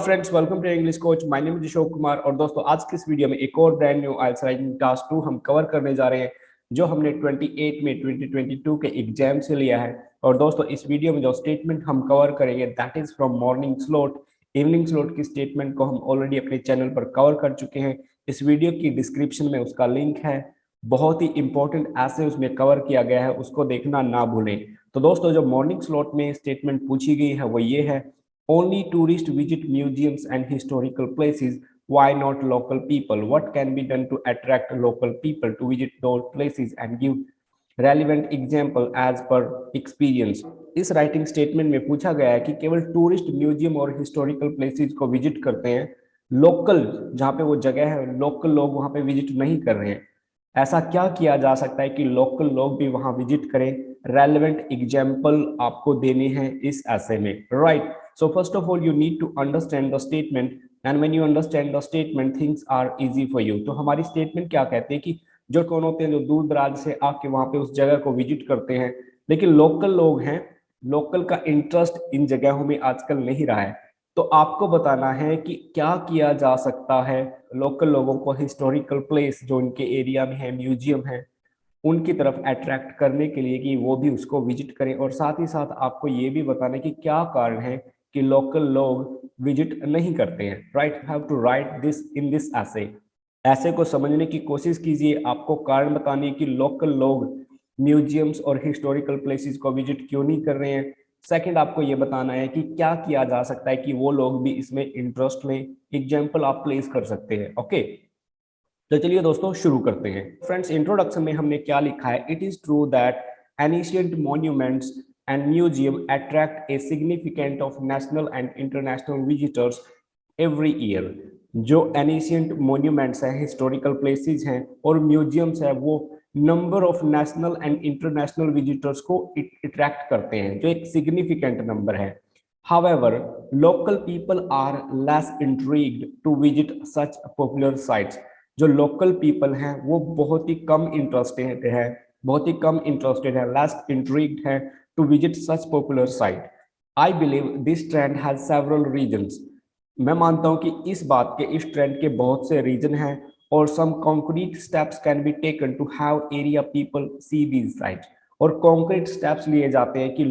Friends, welcome to English coach. My name is Ashok Kumar. और दोस्तों, आज की इस वीडियो में एक और brand new IELTS writing task 2 हम कवर करने जा रहे हैं, जो हमने 28 में 2022 के एग्जाम से लिया है। और दोस्तों, इस वीडियो में जो स्टेटमेंट हम कवर करेंगे that is from morning slot. Evening slot की स्टेटमेंट को हम ऑलरेडी अपने चैनल पर कवर कर चुके हैं। इस वीडियो की डिस्क्रिप्शन में उसका लिंक है। बहुत ही इंपॉर्टेंट ऐसे उसमें कवर किया गया है, उसको देखना ना भूलें। तो दोस्तों, जो मॉर्निंग स्लॉट में स्टेटमेंट पूछी गई है वो ये है: only tourists visit museums and historical places. Why not local people? What can be done to attract local people to visit those places and give relevant example as per experience? इस writing statement में पूछा गया है कि केवल tourist museum और historical places को visit करते हैं, लोकल जहाँ पे वो जगह है लोकल लोग वहाँ पे विजिट नहीं कर रहे हैं। ऐसा क्या किया जा सकता है कि लोकल लोग भी वहां विजिट करें? रेलेवेंट एग्जाम्पल आपको देने हैं इस ऐसे में, right? So first of all, you need to understand the statement, and when you understand the statement, things are easy for you. तो हमारी स्टेटमेंट क्या कहते हैं कि जो कौन होते हैं जो दूर दराज से आके वहां पे उस जगह को विजिट करते हैं, लेकिन लोकल लोग हैं, लोकल का इंटरेस्ट इन जगहों में आजकल नहीं रहा है। तो आपको बताना है कि क्या किया जा सकता है लोकल लोगों को हिस्टोरिकल प्लेस जो उनके एरिया में है, म्यूजियम है, उनकी तरफ अट्रैक्ट करने के लिए कि वो भी उसको विजिट करें। और साथ ही साथ आपको ये भी बताना है कि क्या कारण है कि लोकल लोग विजिट नहीं करते हैं, right? Have to write this in this essay. Essay को समझने की कोशिश कीजिए। आपको कारण बताने कि लोकल लोग म्यूजियम्स और हिस्टोरिकल प्लेसेस को विजिट क्यों नहीं कर रहे हैं। सेकंड, आपको ये बताना है कि क्या किया जा सकता है कि वो लोग भी इसमें इंटरेस्ट लें। एग्जाम्पल आप प्लेस कर सकते हैं। ओके, तो चलिए दोस्तों शुरू करते हैं। फ्रेंड्स, इंट्रोडक्शन में हमने क्या लिखा है? It is true that ancient monuments and museum attract a significant of national and international visitors every year. जो एनिशियंट मॉन्यूमेंट्स हैं, हिस्टोरिकल प्लेसेस हैं और म्यूजियम्स है, वो number of national and international visitors को अट्रैक्ट करते हैं, जो एक सिग्निफिकेंट नंबर है। However, local people are less intrigued to visit such popular sites. जो लोकल पीपल हैं वो बहुत ही कम इंटरेस्टेड है, बहुत ही कम इंटरेस्टेड है, लेस इंट्रीग्ड है to visit such popular site. I believe this trend has several reasons. मैं मानता हूं कि इस बात के, इस ट्रेंड के बहुत से रीजन हैं, और some concrete steps can be taken to have area people see these sites. और कॉन्क्रीट स्टेप्स लिए जाते हैं कि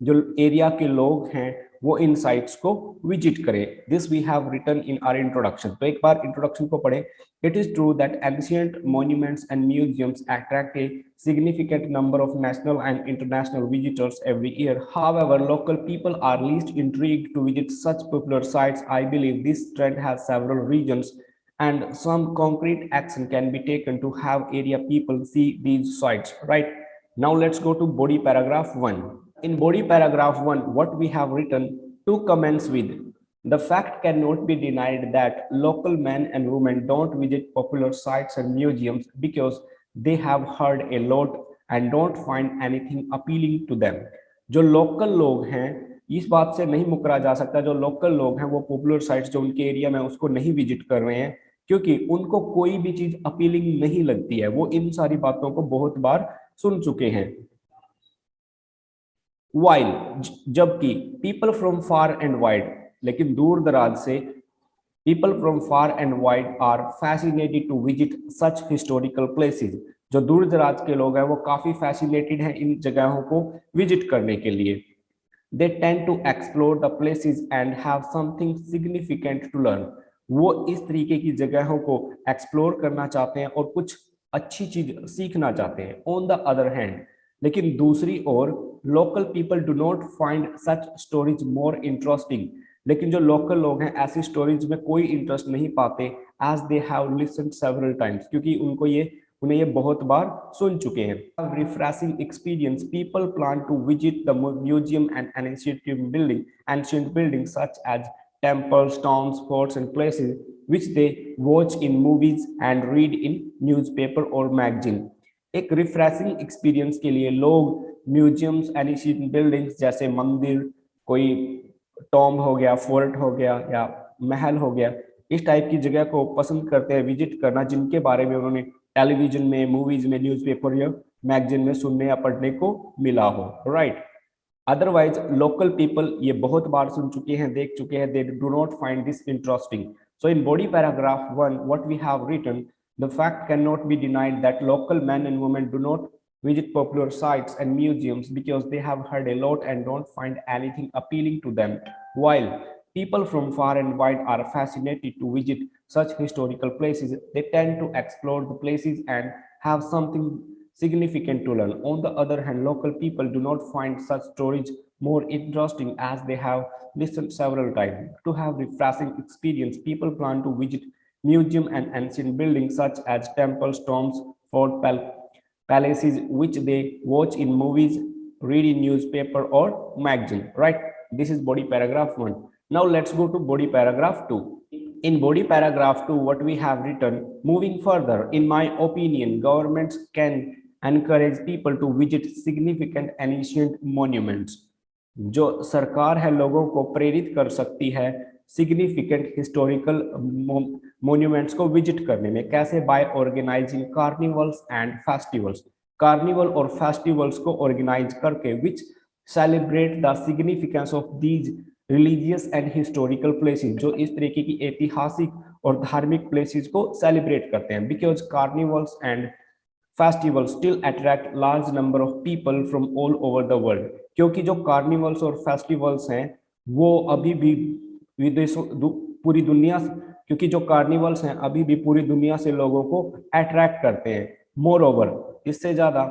जो एरिया के लोग हैं वो इन साइट्स को विजिट करें। This we have written in our introduction. तो एक बार इंट्रोडक्शन को पढ़ें। It is true that ancient monuments and museums attract a significant number of national and international visitors every year. However, local people are least intrigued to visit such popular sites. I believe this trend has several reasons, and some concrete action can be taken to have area people see these sites. Right? Now let's go to body paragraph 1. In body paragraph 1, what we have written to commence with: the fact cannot be denied that local men and women don't visit popular sites and museums because they have heard a lot and don't find anything appealing to them. जो local लोग हैं, इस बात से नहीं मुकरा जा सकता, जो लोकल लोग हैं वो पॉपुलर साइट्स जो उनके एरिया में उसको नहीं विजिट कर रहे हैं क्योंकि उनको कोई भी चीज अपीलिंग नहीं लगती है। वो इन सारी बातों को बहुत बार सुन चुके हैं। वाइल, जबकि people from far and wide, लेकिन दूर दराज से, people from far and wide are fascinated to visit such historical places. जो दूर दराज के लोग हैं वो काफी फैसिनेटेड हैं इन जगहों को विजिट करने के लिए। They tend to explore the places and have something significant to learn. वो इस तरीके की जगहों को एक्सप्लोर करना चाहते हैं और कुछ अच्छी चीज सीखना चाहते हैं। ऑन द अदर हैंड, लेकिन दूसरी ओर, local people do not find such stories more interesting. लेकिन जो लोकल लोग हैं ऐसी स्टोरीज में कोई इंटरेस्ट नहीं पाते, as they have listened several times, क्योंकि उन्हें ये बहुत बार सुन चुके हैं। Refreshing experience, people plan to visit the museum and ancient building such as temples, tombs, forts and places which they watch in movies and read in newspaper or magazine. एक refreshing experience के लिए लोग museums, ancient buildings जैसे मंदिर, कोई Tom हो गया, fort हो गया या महल हो गया, इस टाइप की जगह को पसंद करते हैं विजिट करना, जिनके बारे में उन्होंने टेलीविजन में, मूवीज में, न्यूज़पेपर या मैगजीन में सुनने या पढ़ने को मिला हो। राइट? अदरवाइज लोकल पीपल, ये बहुत बार सुन चुके हैं, देख चुके हैं, they do not find this interesting. So in body paragraph 1 what we have written, the fact can not be denied that local men and women do not visit popular sites and museums because they have heard a lot and don't find anything appealing to them, while people from far and wide are fascinated to visit such historical places. They tend to explore the places and have something significant to learn. On the other hand, local people do not find such stories more interesting as they have listened several times. To have refreshing experience, people plan to visit museum and ancient buildings such as temples, tombs, fort palaces, which they watch in movies, read in newspaper or magazine. Right? This is body paragraph 1. Now let's go to body paragraph 2. In body paragraph 2, what we have written, moving further, in my opinion, governments can encourage people to visit significant ancient monuments. जो सरकार है लोगों को प्रेरित कर सकती है significant historical monuments को विजिट करने में. कैसे? By organising carnivals and festivals. Carnival और फेस्टिवल्स को ऑर्गेनाइज करके which celebrate the significance of these religious and historical places, जो इस तरीके की ऐतिहासिक और धार्मिक प्लेसेस को सेलिब्रेट करते हैं. Because carnivals and festivals still attract large number of people from all over the world. क्योंकि जो कार्निवल्स और फेस्टिवल्स हैं वो अभी भी विदेशों पूरी दुनिया, क्योंकि जो कार्निवल्स हैं अभी भी पूरी दुनिया से लोगों को अट्रैक्ट करते हैं. मोर ओवर, इससे ज्यादा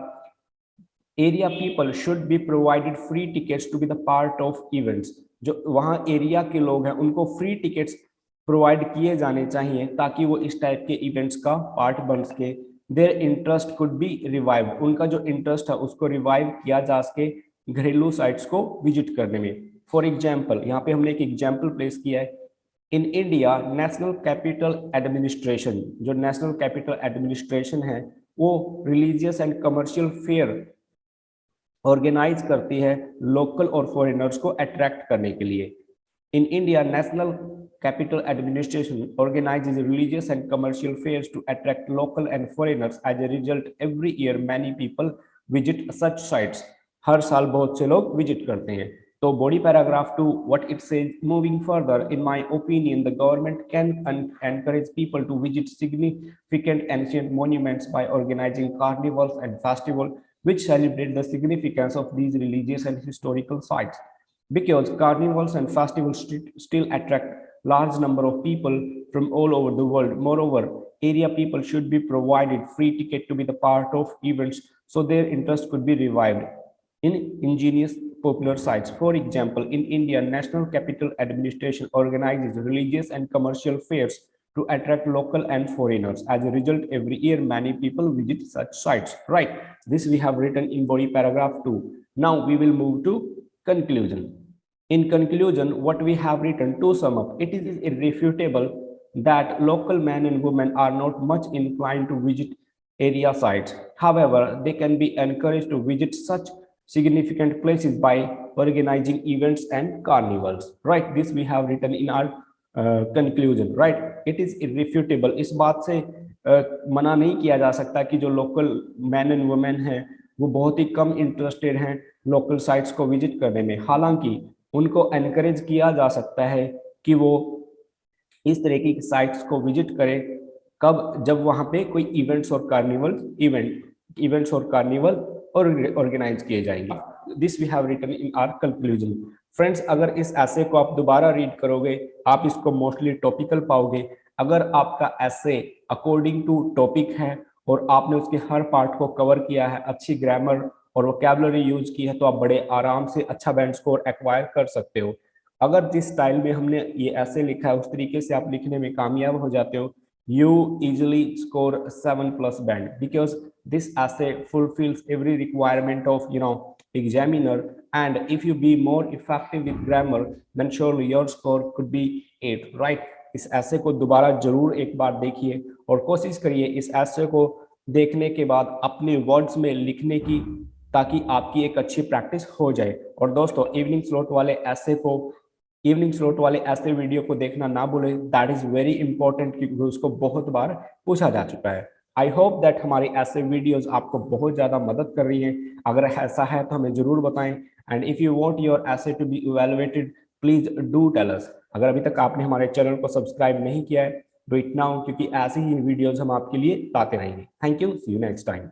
area people should be provided free tickets to be the part of events. जो वहाँ एरिया के लोग हैं उनको फ्री टिकट्स प्रोवाइड किए जाने चाहिए ताकि वो इस टाइप के इवेंट्स का पार्ट बन सके. Their interest could be revive, उनका जो इंटरेस्ट है उसको रिवाइव किया जा सके घरेलू साइट्स को विजिट करने में. फॉर एग्जाम्पल, यहाँ पे हमने एक एग्जाम्पल प्लेस किया है. In India national capital administration, जो नेशनल कैपिटल एडमिनिस्ट्रेशन है वो religious and commercial fair organize करती है लोकल और फॉरेनर्स को अट्रैक्ट करने के लिए. इन India national capital administration organizes religious and commercial fairs to attract local and foreigners. As a result, every year many people visit such sites. हर साल बहुत से लोग विजिट करते हैं. तो body paragraph 2 what it says, moving further, in my opinion, the government can encourage people to visit significant ancient monuments by organizing carnivals and festivals which celebrate the significance of these religious and historical sites. Because carnivals and festivals still attract large number of people from all over the world. Moreover, area people should be provided free ticket to be the part of events so their interest could be revived in ingenious popular sites. For example, in India, National Capital Administration organizes religious and commercial fairs to attract local and foreigners. As a result, every year many people visit such sites. Right? This we have written in body paragraph 2. Now we will move to conclusion. In conclusion, what we have written, to sum up, it is irrefutable that local men and women are not much inclined to visit area sites. However, they can be encouraged to visit such significant places by organizing events and carnivals. Right? This we have written in our conclusion. Right? It is irrefutable. इस बात से मना नहीं किया जा सकता कि जो लोकल मैन एंड वुमेन हैं वो बहुत ही कम इंटरेस्टेड हैं लोकल साइट्स को विजिट करने में. हालांकि उनको एनकरेज किया जा सकता है कि वो इस तरह की साइट्स को विजिट करें. कब? जब वहां पे कोई इवेंट्स और कार्निवल ऑर्गेनाइज किए जाएंगे. This we have written in our conclusion. Friends, अगर इस ऐसे को आप दोबारा रीड करोगे आप इसको मोस्टली टॉपिकल पाओगे. अगर आपका ऐसे अकॉर्डिंग टू टॉपिक है और आपने उसके हर पार्ट को कवर किया है, अच्छी ग्रामर और वोकैबुलरी यूज की है, तो आप बड़े आराम से अच्छा बैंड स्कोर एक्वायर कर सकते हो. अगर जिस स्टाइल में हमने ये ऐसे लिखा है उस तरीके से आप लिखने में कामयाब हो जाते हो, you easily score 7+ band because this essay fulfills every requirement of examiner, and if you be more effective with grammar then surely your score could be 8. right? इस ऐसे को दोबारा जरूर एक बार देखिए और कोशिश करिए इस ऐसे को देखने के बाद अपने वर्ड्स में लिखने की, ताकि आपकी एक अच्छी प्रैक्टिस हो जाए. और दोस्तों, इवनिंग स्लॉट वाले ऐसे वीडियो को देखना ना भूलें. दैट इज वेरी इंपॉर्टेंट क्योंकि उसको बहुत बार पूछा जा चुका है. आई होप दैट हमारी ऐसे वीडियोस आपको बहुत ज़्यादा मदद कर रही हैं। अगर ऐसा है तो हमें ज़रूर बताएं। And if you want your essay to be evaluated, please do tell us. अगर अभी तक आपने हमारे चैनल को सब्सक्राइब नहीं किया है, डू इट नाउ, क्योंकि ऐसी ही वीडियोस हम आपके लिए लाते रहेंगे। Thank you, see you next time.